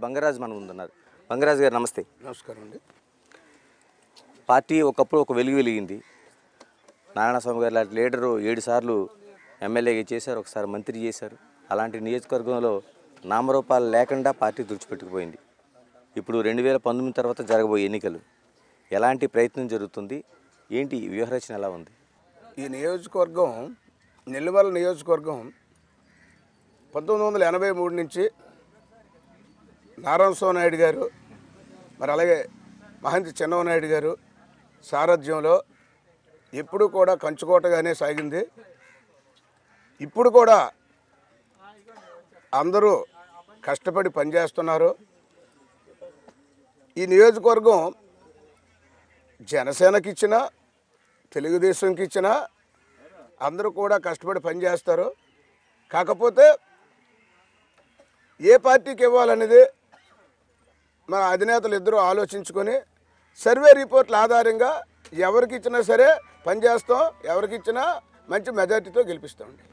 బంగరాజు మన ముందున్నారు. బంగరాజు గారు నమస్తే. నమస్కారం అండి. పార్టీ ఒకప్పుడు ఒక వెలుగు వెలిగింది. నారాయణస్వామి గారు లాంటి లీడరు 7 సార్లు ఎమ్మెల్యేగా చేశారు, ఒకసారి మంత్రి చేశారు. అలాంటి నియోజకవర్గంలో నామరూపాలు లేకుండా పార్టీ తుడిచిపెట్టుకుపోయింది. ఇప్పుడు 2019 తర్వాత జరగబోయే ఎన్నికలు ఎలాంటి ప్రయత్నం జరుగుతుంది, ఏంటి వ్యూహరచన ఎలా ఉంది? ఈ నియోజకవర్గం నెల్లిమర్ల నియోజకవర్గం 1983 నుంచి నారాయణస్వామి నాయుడు గారు మరి అలాగే మహంతి చిన్నవనాయుడు గారు సారథ్యంలో ఎప్పుడు కూడా కంచుకోటగానే సాగింది. ఇప్పుడు కూడా అందరూ కష్టపడి పనిచేస్తున్నారు. ఈ నియోజకవర్గం జనసేనకి ఇచ్చినా తెలుగుదేశంకి ఇచ్చినా అందరూ కూడా కష్టపడి పనిచేస్తారు. కాకపోతే ఏ పార్టీకి ఇవ్వాలనేది మన అధినేతలు ఇద్దరూ ఆలోచించుకొని సర్వే రిపోర్ట్ల ఆధారంగా ఎవరికి ఇచ్చినా సరే పనిచేస్తాం, ఎవరికి ఇచ్చినా మంచి మెజార్టీతో గెలిపిస్తామండి.